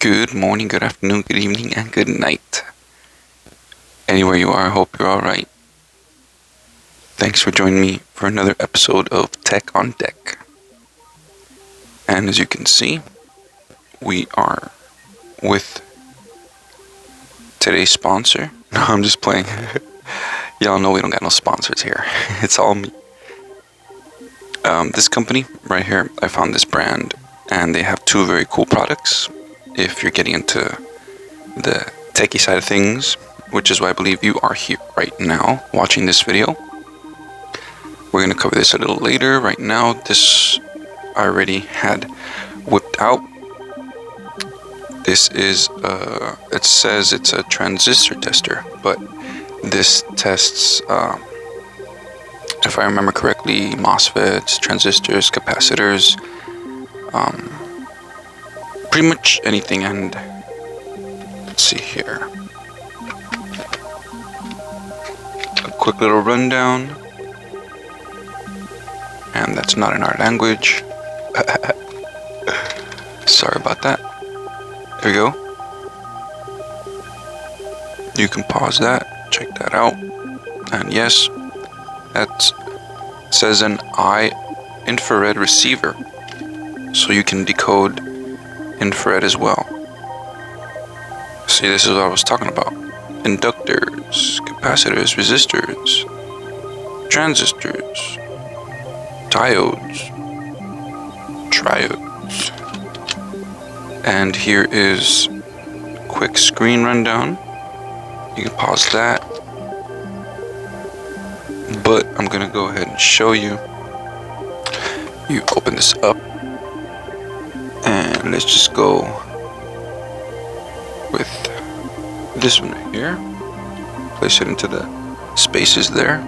Good morning, good afternoon, good evening, and good night. Anywhere you are, I hope you're alright. Thanks for joining me for another episode of Tech on Deck. And as you can see, we are with today's sponsor. No, I'm just playing. Y'all know we don't got no sponsors here. It's all me. This company right here, I found this brand, and they have two very cool products. If you're getting into the techie side of things, which is why I believe you are here right now watching this video. We're going to cover this a little later. Right now, this I already had whipped out. This is, it says it's a transistor tester, but this tests, if I remember correctly, MOSFETs, transistors, capacitors, pretty much anything. And let's see here, a quick little rundown, and that's not in our language. Sorry about that. There we go. You can pause that, check that out, and yes, that says an eye infrared receiver, so you can decode infrared as well. See, this is what I was talking about. Inductors, capacitors, resistors, transistors, diodes, triodes. And here is a quick screen rundown. You can pause that. But I'm gonna go ahead and show you. You open this up, and let's just go with this one right here. Place it into the spaces there.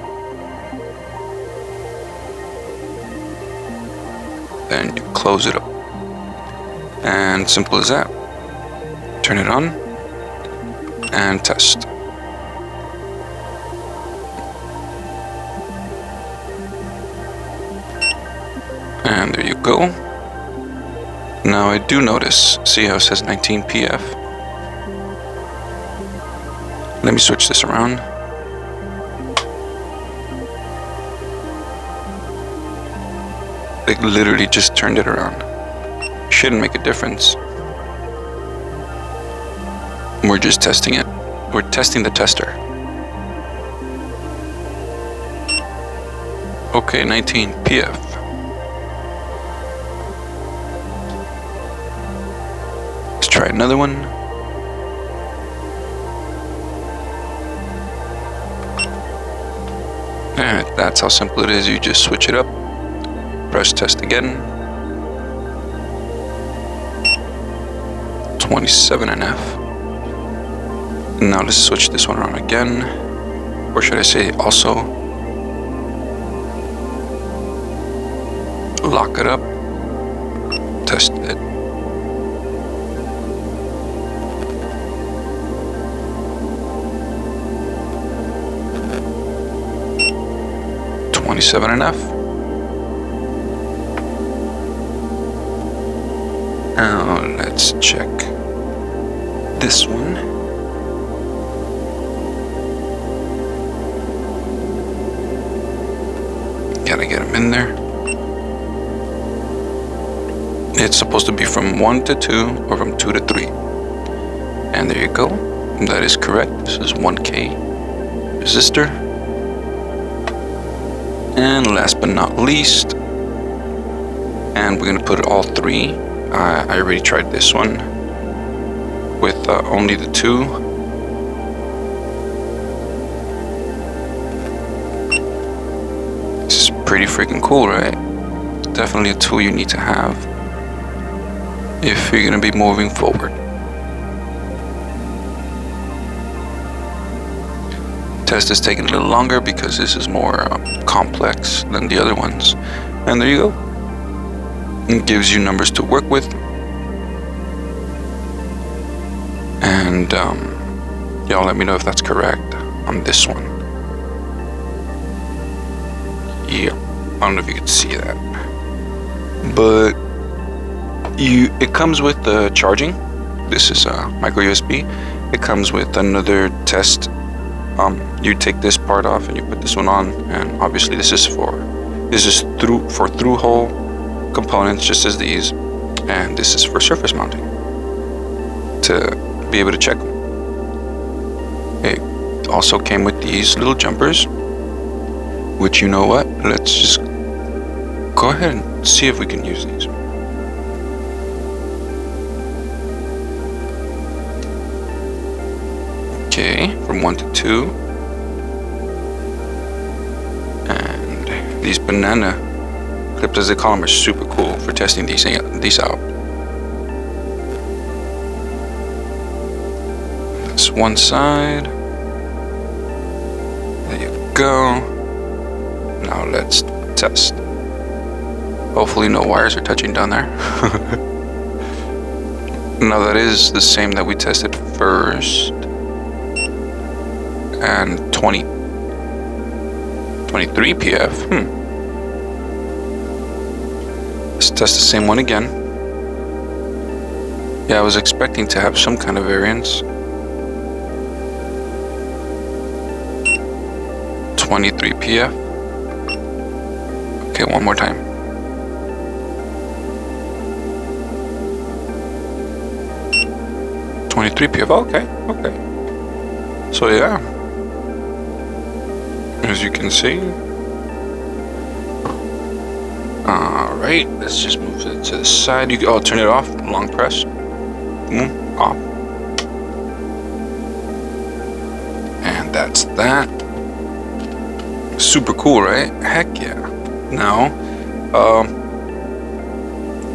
Then you close it up. And simple as that. Turn it on and test. And there you go. Now I do notice, see how it says 19 PF? Let me switch this around. It literally just turned it around. Shouldn't make a difference. We're just testing it. We're testing the tester. Okay, 19 PF. Let's try another one. And that's how simple it is. You just switch it up. Press test again. 27 NF. Now let's switch this one around again. Or should I say also lock it up. Test it. $27 NF. Now let's check this one. Gotta get them in there. It's supposed to be from 1 to 2 or from 2 to 3. And there you go. That is correct. This is 1K resistor. And last but not least, and we're gonna put all three. I already tried this one with only the two. This is pretty freaking cool, right? Definitely a tool you need to have if you're gonna be moving forward. Test is taking a little longer because this is more complex than the other ones. And there you go. It gives you numbers to work with. And y'all let me know if that's correct on this one. Yeah, I don't know if you can see that. But it comes with the charging. This is a micro USB. It comes with another test. You take this part off and you put this one on, and obviously this is for through hole components, just as these, and this is for surface mounting to be able to check them. It also came with these little jumpers, which, you know what, let's just go ahead and see if we can use these. Okay, from 1 to 2. And these banana clips, as they call them, are super cool for testing these out. That's one side. There you go. Now let's test. Hopefully no wires are touching down there. Now that is the same that we tested first. And 23 PF. Let's test the same one again. Yeah, I was expecting to have some kind of variance. 23 PF. Okay, one more time. Okay. So yeah, as you can see. Alright, let's just move it to the side. Turn it off, long press. Off. And that's that. Super cool, right? Heck yeah. Now,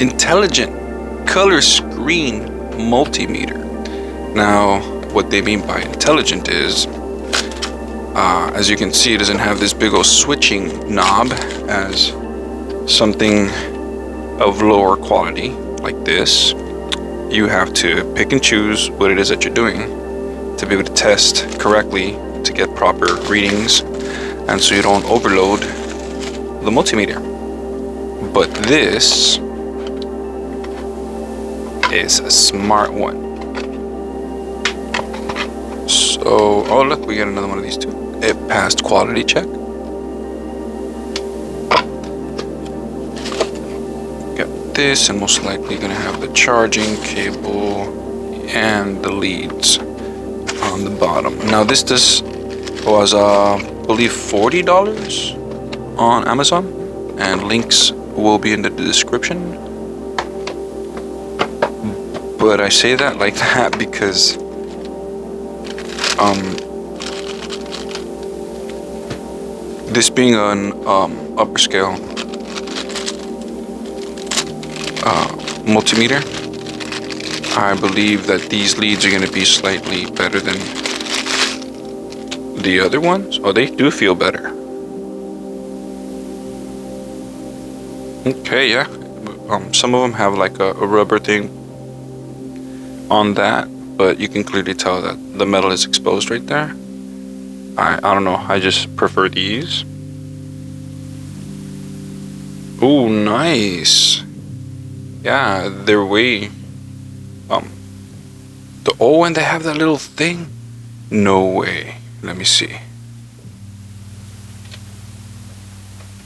Intelligent color screen multimeter. Now, what they mean by intelligent is, as you can see, it doesn't have this big old switching knob as something of lower quality like this. You have to pick and choose what it is that you're doing to be able to test correctly to get proper readings, and so you don't overload the multimeter. But this is a smart one. So, oh look, we got another one of these too. It passed quality check. Got this, and most likely gonna have the charging cable and the leads on the bottom. Now this was I believe $40 on Amazon, and links will be in the description. But I say that like that because this being an upper scale multimeter, I believe that these leads are going to be slightly better than the other ones. Oh, they do feel better. Okay, yeah. Some of them have like a rubber thing on that, but you can clearly tell that the metal is exposed right there. I don't know, I just prefer these. Ooh, nice. Yeah, they're way and they have that little thing. No way. Let me see.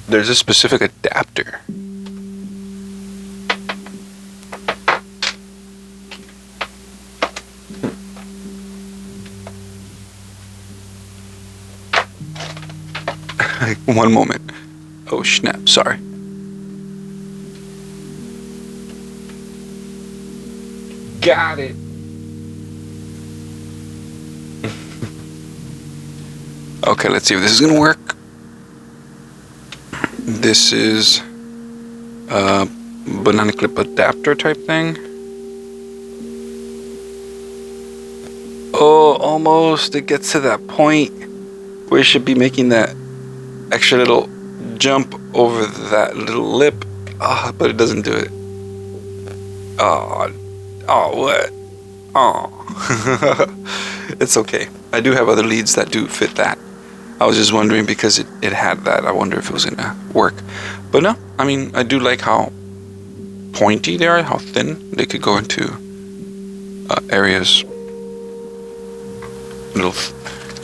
There's a specific adapter. One moment. Oh snap, sorry. Got it. Okay, let's see if this is gonna work. This is a banana clip adapter type thing. Oh, almost. It gets to that point where it should be making that extra little jump over that little lip. But it doesn't do it. What? It's okay. I do have other leads that do fit that. I was just wondering because it had that. I wonder if it was gonna work. But no, I mean, I do like how pointy they are, how thin they could go into areas, little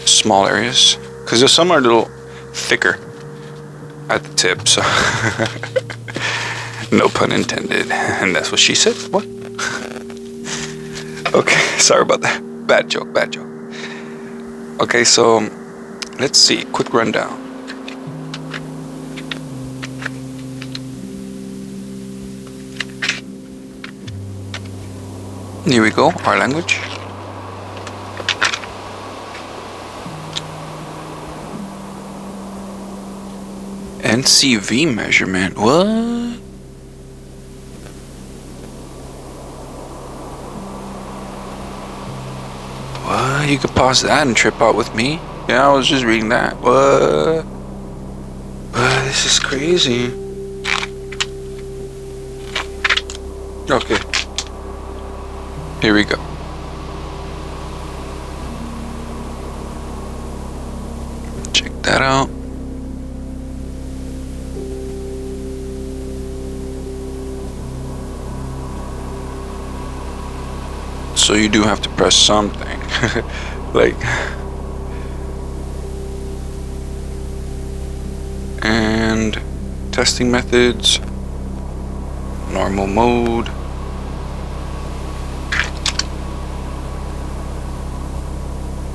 small areas, because some are a little thicker at the tip, so no pun intended, and that's what she said. What? Okay, sorry about that. Bad joke. Okay, so let's see, quick rundown. Here we go, our language. NCV measurement, what? What? You could pause that and trip out with me? Yeah, I was just reading that. What? This is crazy. Okay. Here we go. Check that out. So you do have to press something. Like, and testing methods, normal mode.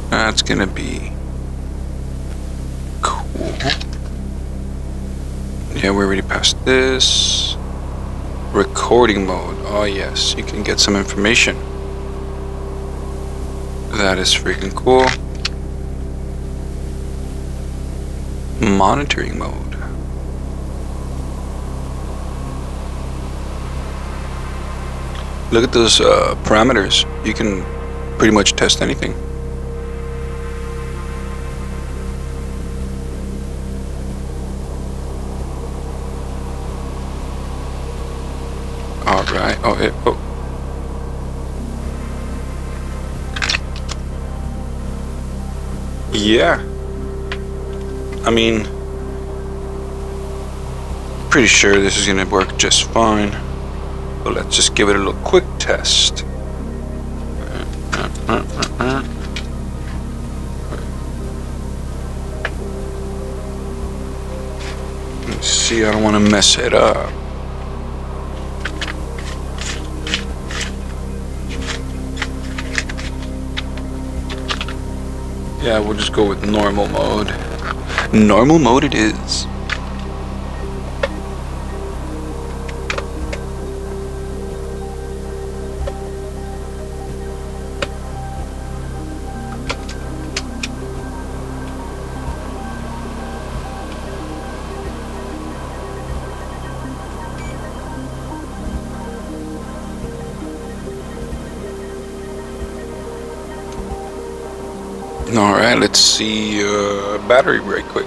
That's gonna be cool. Yeah, we already passed this. Recording mode. Oh yes, you can get some information. That is freaking cool. Monitoring mode. Look at those parameters. You can pretty much test anything. All right. Oh. Yeah. I mean, pretty sure this is gonna work just fine. But let's just give it a little quick test. Let's see, I don't want to mess it up. Yeah, we'll just go with normal mode. Normal mode it is. Alright, let's see battery right quick.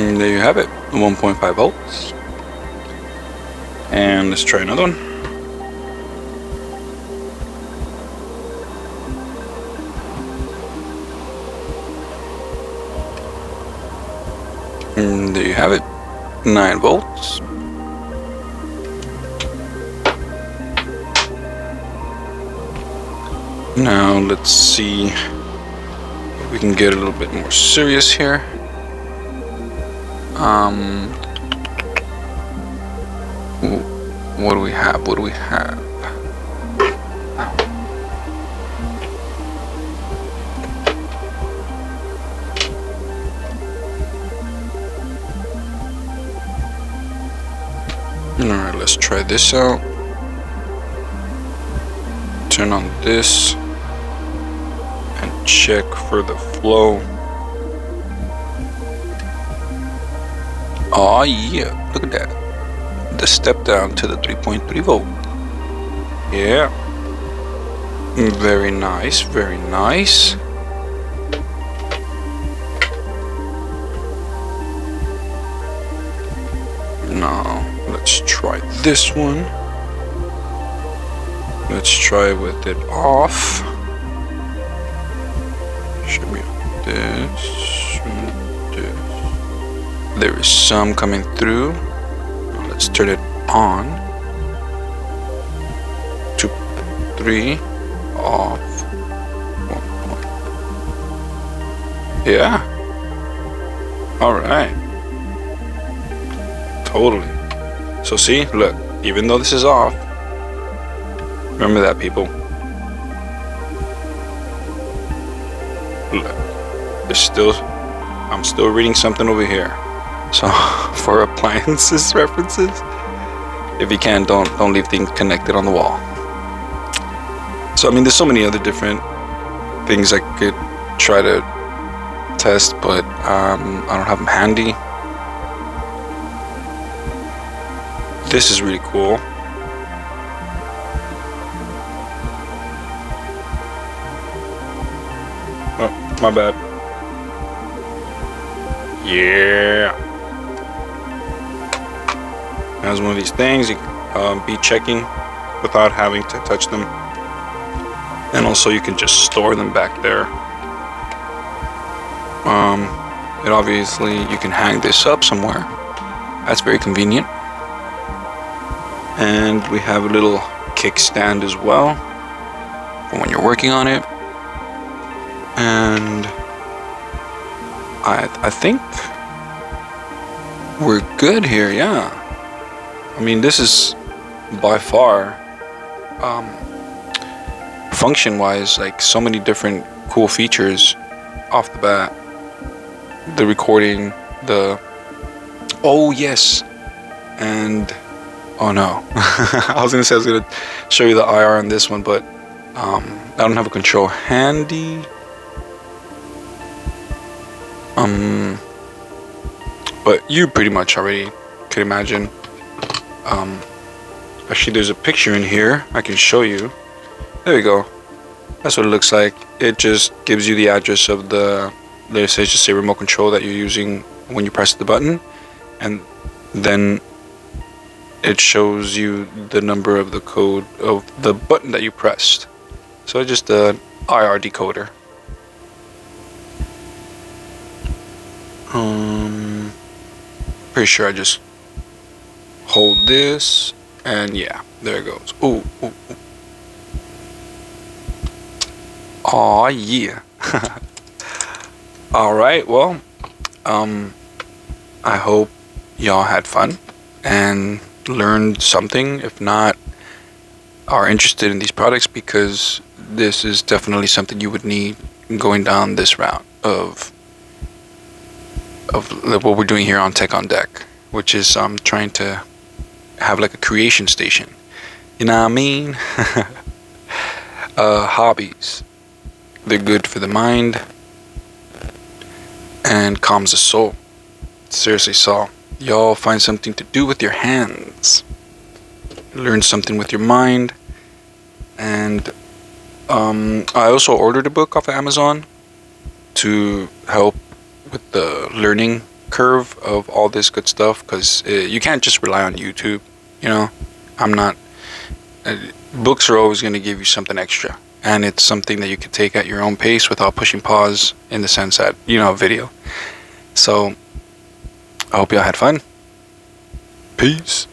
And there you have it, 1.5 volts. And let's try another one. And there you have it, 9 volts. Now let's see if we can get a little bit more serious here. What do we have? Alright, let's try this out. Turn on this and check for the flow. Oh yeah, look at that. The step down to the 3.3 volt. Yeah. Very nice, very nice. Now, let's try this one. Let's try with it off. Should be this and this. There is some coming through. Now let's turn it on. 2, 3, off. 1. Yeah. Alright. Totally. So see, look, even though this is off, remember that, people. Look, I'm still reading something over here. So for appliances references, if you can, don't leave things connected on the wall. So I mean, there's so many other different things I could try to test, but I don't have them handy. This is really cool. Oh, my bad. Yeah. As one of these things, you can be checking without having to touch them. And also you can just store them back there. And obviously you can hang this up somewhere. That's very convenient. And we have a little kickstand as well for when you're working on it. And I think we're good here, yeah. I mean, this is by far function-wise, like, so many different cool features off the bat. The recording, oh yes, and oh no, I was gonna say I was gonna show you the IR on this one, but I don't have a control handy. But you pretty much already could imagine. Actually, there's a picture in here I can show you. There we go. That's what it looks like. It just gives you the address of the, let's say, just say remote control that you're using when you press the button, and then it shows you the number of the code of the button that you pressed. So just an IR decoder. Pretty sure I just hold this, and yeah, there it goes. Ooh, ooh, ooh. Aw, yeah. Alright, well, I hope y'all had fun and learned something. If not, are interested in these products, because this is definitely something you would need going down this route of what we're doing here on Tech on Deck, which is trying to have like a creation station. You know what I mean? Hobbies. They're good for the mind and calms the soul. Seriously, so y'all find something to do with your hands. Learn something with your mind. And I also ordered a book off of Amazon to help with the learning curve of all this good stuff, because you can't just rely on YouTube, you know. Books are always going to give you something extra, and it's something that you can take at your own pace without pushing pause, in the sense that, you know, video. So I hope y'all had fun. Peace.